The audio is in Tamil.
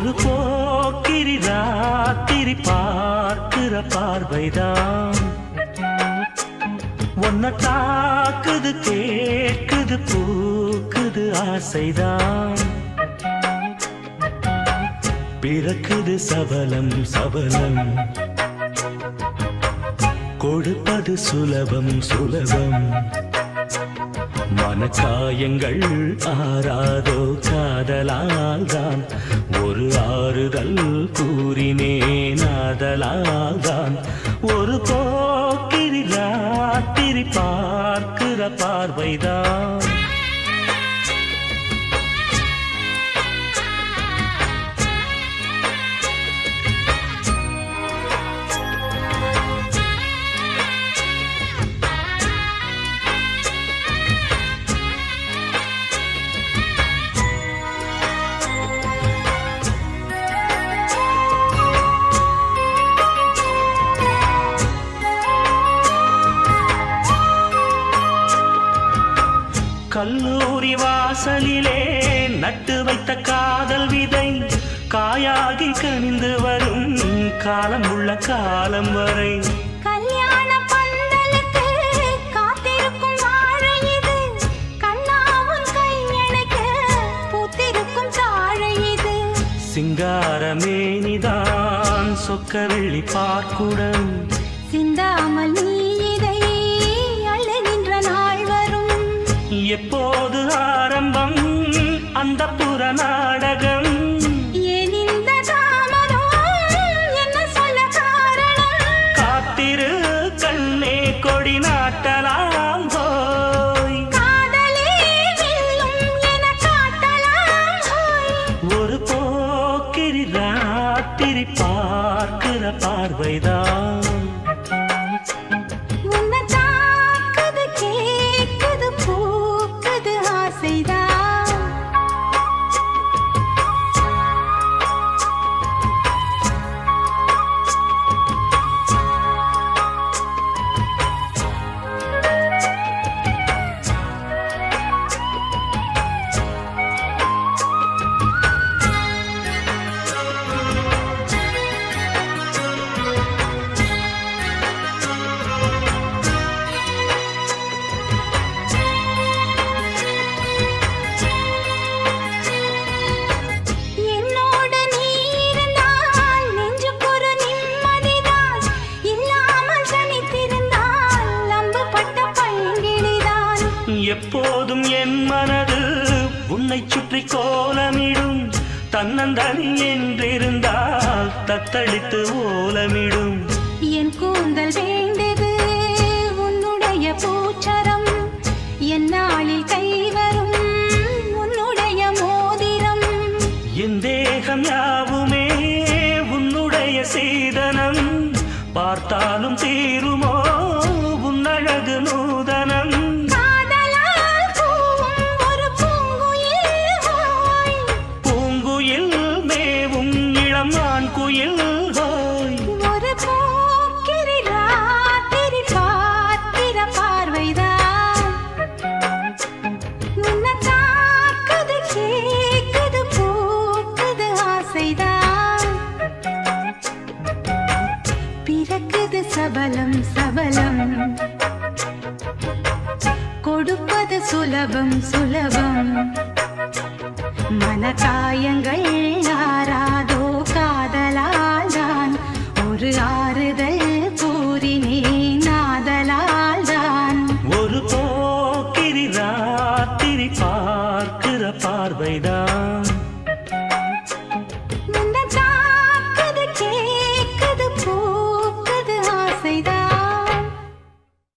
ஒரு போக்கிரி ராத்திரி பார்க்கிற பார்வைதான் ஒன்ன தாக்குது கேட்குது பூக்குது ஆசைதான் பிறக்குது சபலம் சபலம் கொடுப்பது சுலபம் சுலபம் மனக்காயங்கள் ஆறாதோ காதலால் தான் ஒரு ஆறுதல் கூறினேன் ஆதலால் தான் ஒரு போக்கிரி ராத்திரி பார்க்கிற பார்வைதான் கல்லூரி வாசலிலே நட்டு வைத்த காதல் விதை காயாகி கனிந்து வரும் காலம் உள்ள காலம் வரை கல்யாண பந்தலுக்கு காத்திருக்கும் வாழை இது கண்ணாவும் கையணைக்க பூத்திருக்கும் தாழை இது சிங்காரமேனிதான் சொக்க வெள்ளி பார்க்குடம் சிந்தாமல் நீ இதை அழுகின்ற நாள் வரும் எப்போது ஆரம்பம் அந்த புற நாடகம் ஏன் இந்த தாமதம் என்ன சொல்ல காரணம் காத்திரு கண்ணே கொடி நாட்டலாம் போய் காதலே வெல்லும் என காட்டலாம் போய் ஒரு போக்கிரி ராத்திரி பார்க்கிற பார்வைதான் உன்னை தாக்குது கேக்குது பூக்குது ஆசைதான் என்னோடு நீ இருந்தால் நெஞ்சுக்கொரு நிம்மதிதான் இல்லாமல் தனித்திருந்தால் அம்பு பட்ட பைங்கிளிதான் எப்போதும் என் மனது உன்னை சுற்றி கோலமிடும் தன்னந்தனி என்றிருந்தால் தத்தளித்து ஓலமிடும் என் கூந்தல் வேண்டது உன்னுடைய பூச்சரம் என் நாளில் கைவரும் உன்னுடைய மோதிரம் என் தேகம் யாவுமே உன்னுடைய சீதனம் பார்த்தாலும் தீருமோ உன்னழகு நூதனம் காதலால் கூவும் ஒரு பூங்குயில் ஹோய் பூங்குயில் மேவும் இளமான் குயில் ஹோய் ஒரு போக்கிரி ராத்திரி பார்க்கிற பார்வைதான் உன்னை தாக்குது கேக்குது பூக்குது ஆசைதான் பிறக்குது சபலம் சபலம் கொடுப்பது சுலபம் சுலபம் மனக்காயங்கள் ஆறாதோ காதலால் தான் ஒரு ஆறுதல்